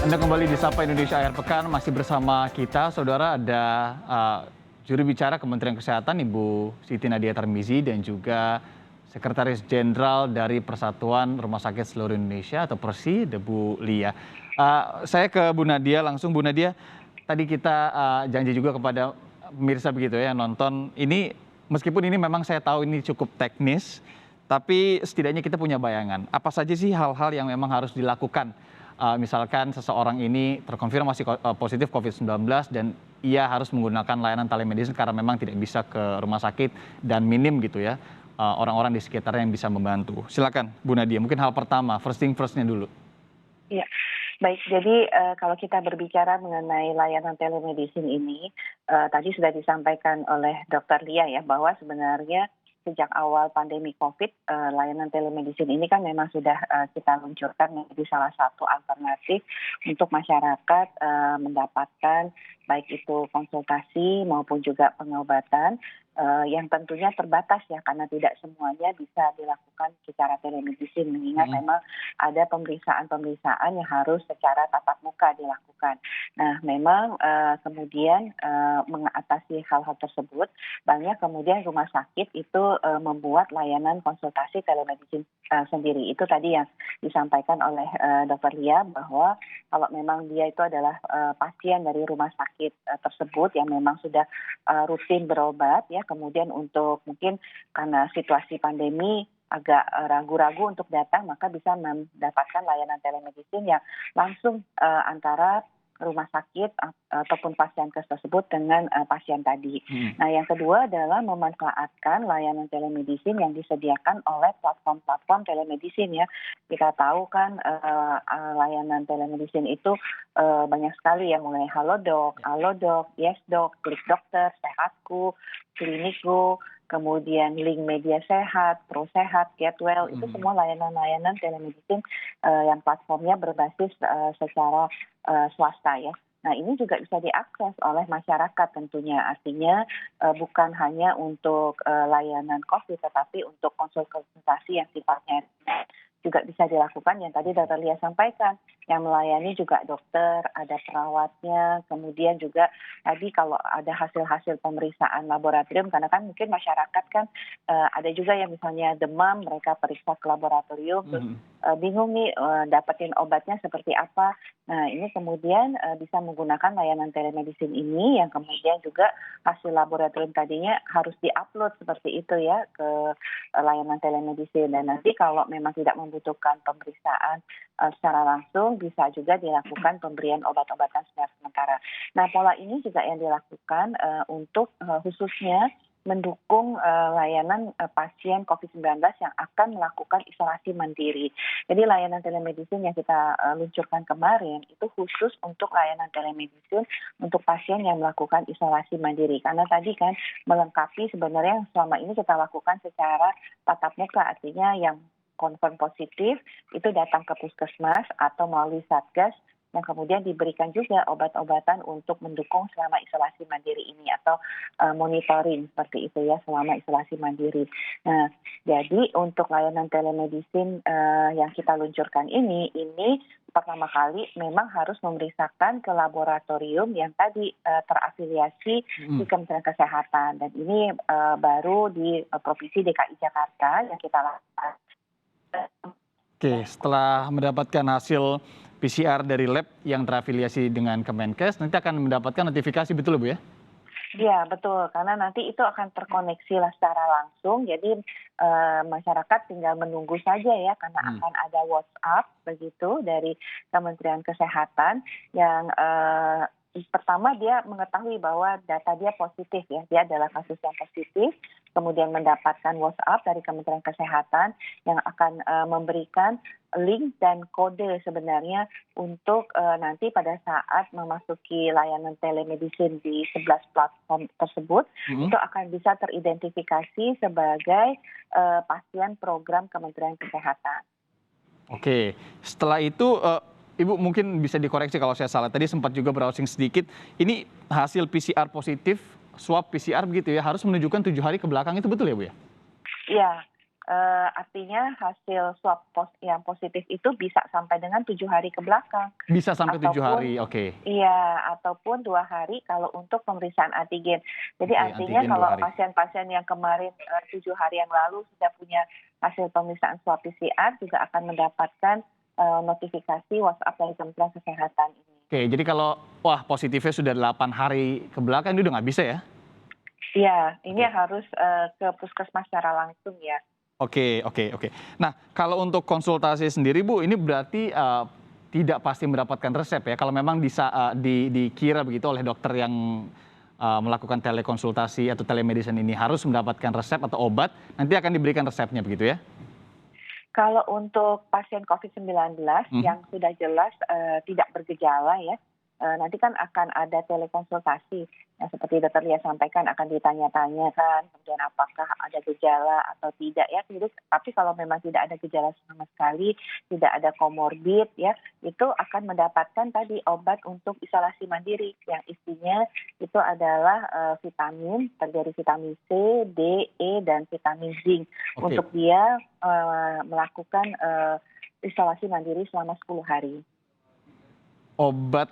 Anda kembali di Sapa Indonesia Akhir Pekan, masih bersama kita, saudara, ada juru bicara Kementerian Kesehatan Ibu Siti Nadia Tarmizi dan juga Sekretaris Jenderal dari Persatuan Rumah Sakit Seluruh Indonesia atau PERSI, Bu Lia. Saya ke Bu Nadia langsung. Bu Nadia, tadi kita janji juga kepada pemirsa begitu ya, nonton ini, meskipun ini memang saya tahu ini cukup teknis, tapi setidaknya kita punya bayangan. Apa saja sih hal-hal yang memang harus dilakukan? Misalkan seseorang ini terkonfirmasi positif COVID-19 dan ia harus menggunakan layanan telemedicine karena memang tidak bisa ke rumah sakit dan minim gitu ya orang-orang di sekitarnya yang bisa membantu. Silakan Bu Nadia, mungkin hal pertama, first thing first-nya dulu. Iya, baik. Jadi kalau kita berbicara mengenai layanan telemedicine ini, tadi sudah disampaikan oleh Dr. Lia ya bahwa sebenarnya sejak awal pandemi COVID, layanan telemedicine ini kan memang sudah kita luncurkan menjadi salah satu alternatif untuk masyarakat mendapatkan baik itu konsultasi maupun juga pengobatan yang tentunya terbatas ya karena tidak semuanya bisa dilakukan secara telemedicine mengingat memang ada pemeriksaan-pemeriksaan yang harus secara tatap muka dilakukan. Nah, memang kemudian mengatasi hal-hal tersebut banyak kemudian rumah sakit itu membuat layanan konsultasi telemedicine sendiri. Itu tadi yang disampaikan oleh Dr. Lia bahwa kalau memang dia itu adalah pasien dari rumah sakit tersebut yang memang sudah rutin berobat ya, kemudian untuk mungkin karena situasi pandemi agak ragu-ragu untuk datang, maka bisa mendapatkan layanan telemedicine yang langsung antara rumah sakit ataupun pasien tersebut dengan pasien tadi. Nah, yang kedua adalah memanfaatkan layanan telemedicine yang disediakan oleh platform-platform telemedicine ya. Kita tahu kan layanan telemedicine itu banyak sekali ya, mulai Halodoc, Alodoc, YesDoc, Klik Dokter, Sehatku, Klinikgo, kemudian Link Media Sehat, Pro Sehat, Getwell, itu semua layanan-layanan telemedicine yang platformnya berbasis secara swasta ya. Nah, ini juga bisa diakses oleh masyarakat tentunya, artinya bukan hanya untuk layanan COVID, tetapi untuk konsultasi yang sifatnya juga bisa dilakukan yang tadi Dr. Lia sampaikan, yang melayani juga dokter, ada perawatnya, kemudian juga tadi kalau ada hasil-hasil pemeriksaan laboratorium, karena kan mungkin masyarakat kan ada juga yang misalnya demam, mereka periksa ke laboratorium, terus bingung nih dapetin obatnya seperti apa. Nah, ini kemudian bisa menggunakan layanan telemedicine ini yang kemudian juga hasil laboratorium tadinya harus diupload seperti itu ya ke layanan telemedicine. Dan nanti kalau memang tidak membutuhkan pemeriksaan secara langsung, bisa juga dilakukan pemberian obat-obatan sementara. Nah, pola ini juga yang dilakukan untuk khususnya mendukung layanan pasien COVID-19 yang akan melakukan isolasi mandiri. Jadi layanan telemedicine yang kita luncurkan kemarin itu khusus untuk layanan telemedicine untuk pasien yang melakukan isolasi mandiri. Karena tadi kan melengkapi sebenarnya yang selama ini kita lakukan secara tatap muka, artinya yang konfirm positif itu datang ke puskesmas atau melalui satgas yang kemudian diberikan juga obat-obatan untuk mendukung selama isolasi mandiri ini atau monitoring seperti itu ya selama isolasi mandiri. Nah, jadi untuk layanan telemedicine yang kita luncurkan ini pertama kali memang harus memeriksakan ke laboratorium yang tadi terafiliasi di Kementerian Kesehatan, dan ini baru di Provinsi DKI Jakarta yang kita lakukan. Oke, setelah mendapatkan hasil PCR dari lab yang terafiliasi dengan Kemenkes, nanti akan mendapatkan notifikasi, betul Bu ya? Iya, betul. Karena nanti itu akan terkoneksi lah secara langsung. Jadi masyarakat tinggal menunggu saja ya, karena akan ada WhatsApp begitu dari Kementerian Kesehatan yang pertama dia mengetahui bahwa data dia positif ya, dia adalah kasus yang positif, kemudian mendapatkan WhatsApp dari Kementerian Kesehatan yang akan memberikan link dan kode sebenarnya untuk nanti pada saat memasuki layanan telemedicine di 11 platform tersebut, itu akan bisa teridentifikasi sebagai pasien program Kementerian Kesehatan. Oke, setelah itu Ibu mungkin bisa dikoreksi kalau saya salah. Tadi sempat juga browsing sedikit. Ini hasil PCR positif, swab PCR begitu ya, harus menunjukkan 7 hari ke belakang, itu betul ya Bu ya? Iya, artinya hasil swab yang positif itu bisa sampai dengan 7 hari ke belakang. Bisa sampai 7 Ataupun hari, oke. iya, ataupun 2 hari kalau untuk pemeriksaan antigen. Jadi Oke, artinya antigen 2 kalau hari. pasien-pasien yang kemarin 7 hari yang lalu sudah punya hasil pemeriksaan swab PCR juga akan mendapatkan notifikasi WhatsApp dari Kementerian Kesehatan ini. Oke, jadi kalau wah positifnya sudah 8 hari ke belakang itu udah nggak bisa ya? Iya, ini Oke. harus ke puskesmas secara langsung ya. Oke oke oke. Nah, kalau untuk konsultasi sendiri Bu, ini berarti, tidak pasti mendapatkan resep ya? Kalau memang dikira begitu oleh dokter yang, melakukan telekonsultasi atau telemedicine ini harus mendapatkan resep atau obat, nanti akan diberikan resepnya begitu ya? Kalau untuk pasien COVID-19 Mhm. yang sudah jelas tidak bergejala ya, nanti kan akan ada telekonsultasi. Yang seperti dokter Lia sampaikan akan ditanya-tanyakan, kemudian apakah ada gejala atau tidak ya. Tapi kalau memang tidak ada gejala sama sekali, tidak ada komorbid ya, itu akan mendapatkan tadi obat untuk isolasi mandiri yang isinya itu adalah vitamin, terdiri vitamin C, D, E, dan vitamin zinc Oke. untuk dia melakukan isolasi mandiri selama 10 hari. Obat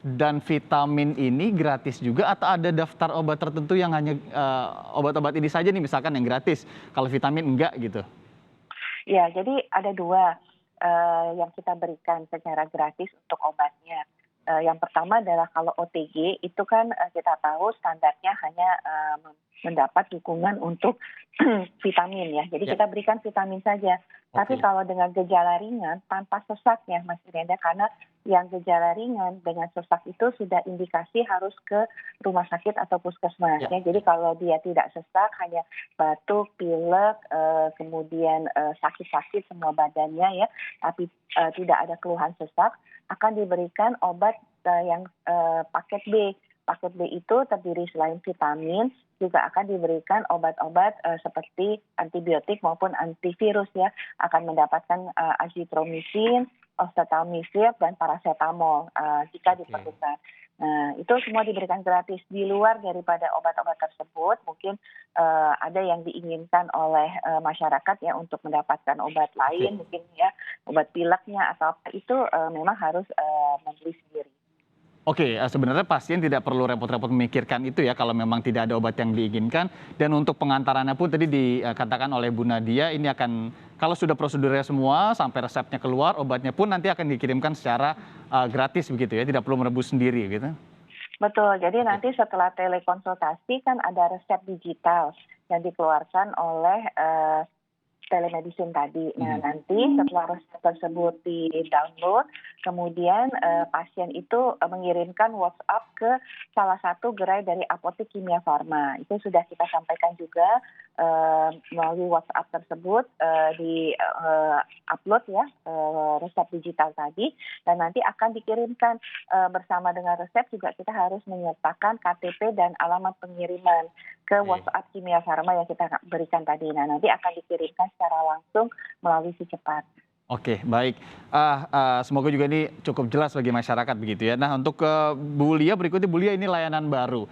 dan vitamin ini gratis juga atau ada daftar obat tertentu yang hanya, obat-obat ini saja nih misalkan yang gratis, kalau vitamin enggak gitu? Ya, jadi ada 2 yang kita berikan secara gratis untuk obatnya. Yang pertama adalah kalau OTG itu kan kita tahu standarnya hanya mendapat dukungan untuk vitamin ya. Jadi Ya, kita berikan vitamin saja. Tapi oke. kalau dengan gejala ringan tanpa sesak ya Mas Irenda, karena yang gejala ringan dengan sesak itu sudah indikasi harus ke rumah sakit atau puskesmas Ya, ya. Jadi kalau dia tidak sesak, hanya batuk, pilek, kemudian sakit-sakit semua badannya ya, tapi tidak ada keluhan sesak, akan diberikan obat yang paket B. Paket B itu terdiri selain vitamin, juga akan diberikan obat-obat seperti antibiotik maupun antivirus ya, akan mendapatkan azitromisin, oseltamivir, dan paracetamol jika oke. diperlukan. Nah, itu semua diberikan gratis. Di luar daripada obat-obat tersebut, mungkin ada yang diinginkan oleh masyarakat ya untuk mendapatkan obat Oke. lain, mungkin ya obat pileknya atau apa itu memang harus membeli sendiri. Oke, sebenarnya pasien tidak perlu repot-repot memikirkan itu ya kalau memang tidak ada obat yang diinginkan dan untuk pengantarannya pun tadi dikatakan oleh Bu Nadia ini akan kalau sudah prosedurnya semua sampai resepnya keluar, obatnya pun nanti akan dikirimkan secara, gratis begitu ya, tidak perlu menebus sendiri gitu? Betul, jadi Oke. nanti setelah telekonsultasi kan ada resep digital yang dikeluarkan oleh telemedicine tadi. Nah, Mhm. nanti setelah resep tersebut di-download, kemudian pasien itu mengirimkan WhatsApp ke salah satu gerai dari apotek Kimia Farma. Itu sudah kita sampaikan juga melalui WhatsApp tersebut di-upload ya resep digital tadi, dan nanti akan dikirimkan bersama dengan resep juga kita harus menyertakan KTP dan alamat pengiriman ke Oke. WhatsApp Kimia Farma yang kita berikan tadi. Nah, nanti akan dikirimkan secara langsung melalui si cepat. Oke, baik. Semoga juga ini cukup jelas bagi masyarakat begitu ya. Nah, untuk ke Bu Lia berikutnya, Bu Lia ini layanan baru,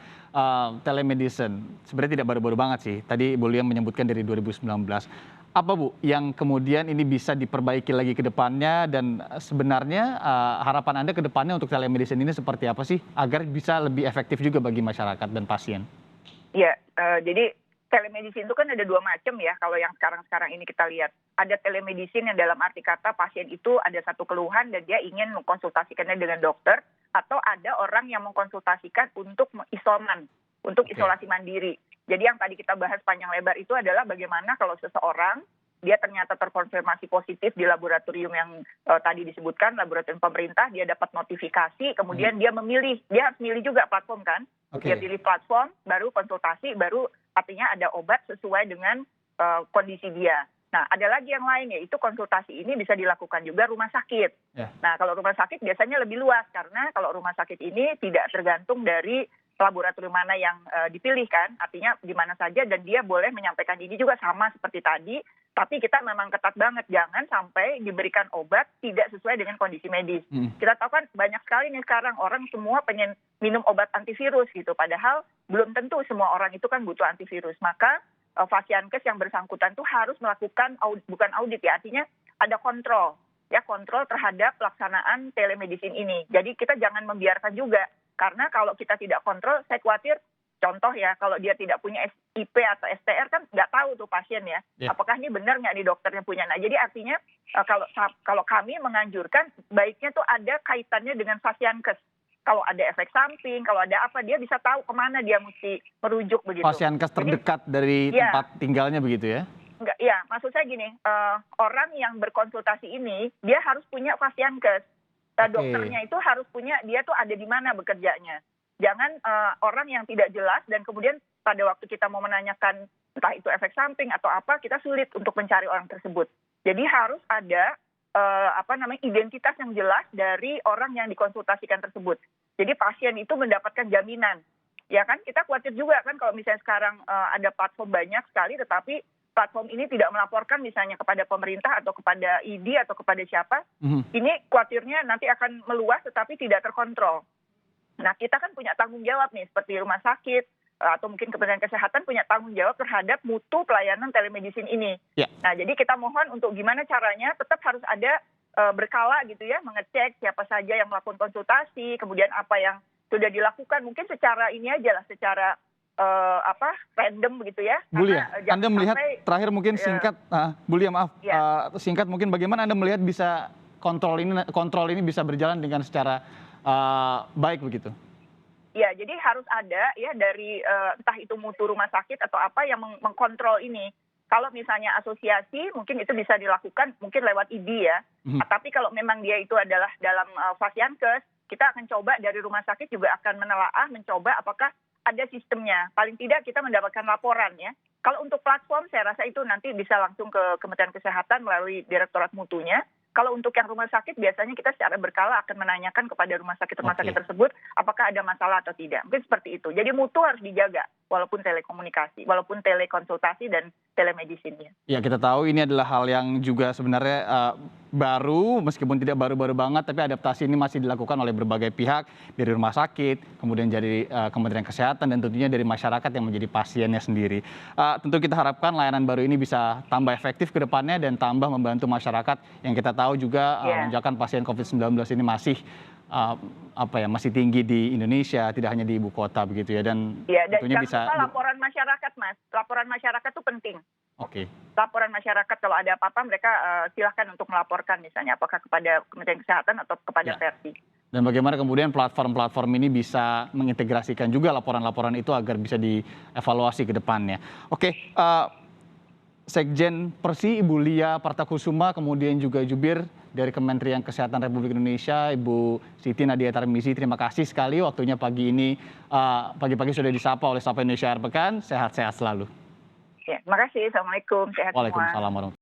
telemedicine. Sebenarnya tidak baru-baru banget sih. Tadi Bu Lia menyebutkan dari 2019. Apa Bu yang kemudian ini bisa diperbaiki lagi ke depannya dan sebenarnya harapan Anda ke depannya untuk telemedicine ini seperti apa sih agar bisa lebih efektif juga bagi masyarakat dan pasien? Iya, jadi telemedicine itu kan ada 2 macam ya, kalau yang sekarang-sekarang ini kita lihat. Ada telemedicine yang dalam arti kata pasien itu ada satu keluhan dan dia ingin mengkonsultasikannya dengan dokter, atau ada orang yang mengkonsultasikan untuk isoman, untuk Oke. isolasi mandiri. Jadi yang tadi kita bahas panjang lebar itu adalah bagaimana kalau seseorang dia ternyata terkonfirmasi positif di laboratorium yang tadi disebutkan, laboratorium pemerintah, dia dapat notifikasi, Mhm. kemudian dia memilih, dia harus milih juga platform kan. Dia Oke. pilih platform, baru konsultasi, baru artinya ada obat sesuai dengan kondisi dia. Nah, ada lagi yang lain, yaitu konsultasi ini bisa dilakukan juga rumah sakit. Ya. Nah, kalau rumah sakit biasanya lebih luas, karena kalau rumah sakit ini tidak tergantung dari laboratorium mana yang dipilih kan, artinya di mana saja, dan dia boleh menyampaikan ini juga sama seperti tadi, tapi kita memang ketat banget, jangan sampai diberikan obat tidak sesuai dengan kondisi medis. Mhm. Kita tahu kan banyak sekali nih sekarang orang semua pengen minum obat antivirus gitu, padahal belum tentu semua orang itu kan butuh antivirus. Maka Fasiankes yang bersangkutan tuh harus melakukan bukan audit ya, artinya ada kontrol terhadap pelaksanaan telemedicine ini. Jadi kita jangan membiarkan juga, karena kalau kita tidak kontrol, saya khawatir contoh ya, kalau dia tidak punya SIP atau STR kan nggak tahu tuh pasien ya, apakah ini benar nggak nih dokternya punya. Nah jadi artinya kalau kami menganjurkan baiknya tuh ada kaitannya dengan Fasiankes. Kalau ada efek samping, kalau ada apa, dia bisa tahu kemana dia mesti merujuk begitu. Pasienkes terdekat dari tempat tinggalnya begitu ya? Enggak, ya maksud saya gini, orang yang berkonsultasi ini dia harus punya Fasiankes. Dokternya itu harus punya, dia tuh ada di mana bekerjanya. Jangan orang yang tidak jelas dan kemudian pada waktu kita mau menanyakan entah itu efek samping atau apa, kita sulit untuk mencari orang tersebut. Jadi harus ada identitas yang jelas dari orang yang dikonsultasikan tersebut. Jadi pasien itu mendapatkan jaminan. Ya kan, kita khawatir juga kan kalau misalnya sekarang ada platform banyak sekali, tetapi platform ini tidak melaporkan misalnya kepada pemerintah atau kepada ID atau kepada siapa. Ini khawatirnya nanti akan meluas tetapi tidak terkontrol. Nah, kita kan punya tanggung jawab nih, seperti rumah sakit, atau mungkin Kementerian Kesehatan punya tanggung jawab terhadap mutu pelayanan telemedicine ini. Nah, jadi kita mohon untuk gimana caranya tetap harus ada berkala gitu ya, mengecek siapa saja yang melakukan konsultasi, kemudian apa yang sudah dilakukan, mungkin secara ini aja lah, secara random begitu ya. Bu Lia, Anda melihat terakhir mungkin singkat, Bu Lia maaf, singkat mungkin bagaimana Anda melihat bisa kontrol ini bisa berjalan dengan secara baik begitu? Ya, jadi harus ada ya dari entah itu mutu rumah sakit atau apa yang mengkontrol ini. Kalau misalnya asosiasi mungkin itu bisa dilakukan mungkin lewat ID ya. Tapi kalau memang dia itu adalah dalam Fasiankes, kita akan coba dari rumah sakit juga akan menelaah, mencoba apakah ada sistemnya. Paling tidak kita mendapatkan laporan ya. Kalau untuk platform saya rasa itu nanti bisa langsung ke Kementerian Kesehatan melalui Direktorat Mutunya. Kalau untuk yang rumah sakit biasanya kita secara berkala akan menanyakan kepada rumah sakit tersebut apakah ada masalah atau tidak. Mungkin seperti itu. Jadi mutu harus dijaga walaupun telekomunikasi, walaupun telekonsultasi dan telemedicine-nya. Ya, kita tahu ini adalah hal yang juga sebenarnya baru, meskipun tidak baru-baru banget, tapi adaptasi ini masih dilakukan oleh berbagai pihak, dari rumah sakit, kemudian dari Kementerian Kesehatan, dan tentunya dari masyarakat yang menjadi pasiennya sendiri. Tentu kita harapkan layanan baru ini bisa tambah efektif ke depannya dan tambah membantu masyarakat yang kita tahu juga lonjakan pasien COVID-19 ini masih tinggi di Indonesia, tidak hanya di ibu kota begitu ya, dan tentunya bisa laporan masyarakat, Mas. Laporan masyarakat itu penting. Laporan masyarakat kalau ada apa-apa mereka silahkan untuk melaporkan misalnya apakah kepada Kementerian Kesehatan atau kepada Versi. Dan bagaimana kemudian platform-platform ini bisa mengintegrasikan juga laporan-laporan itu agar bisa dievaluasi ke depannya. Sekjen Persi Ibu Lia Partakusuma, kemudian juga jubir dari Kementerian Kesehatan Republik Indonesia Ibu Siti Nadia Tarmizi, terima kasih sekali waktunya pagi ini, pagi-pagi sudah disapa oleh Sapa Indonesia Akhir Pekan. Sehat-sehat selalu. Ya, terima kasih. Assalamualaikum. Sehat semua. Waalaikumsalam warahmatullahi wabarakatuh.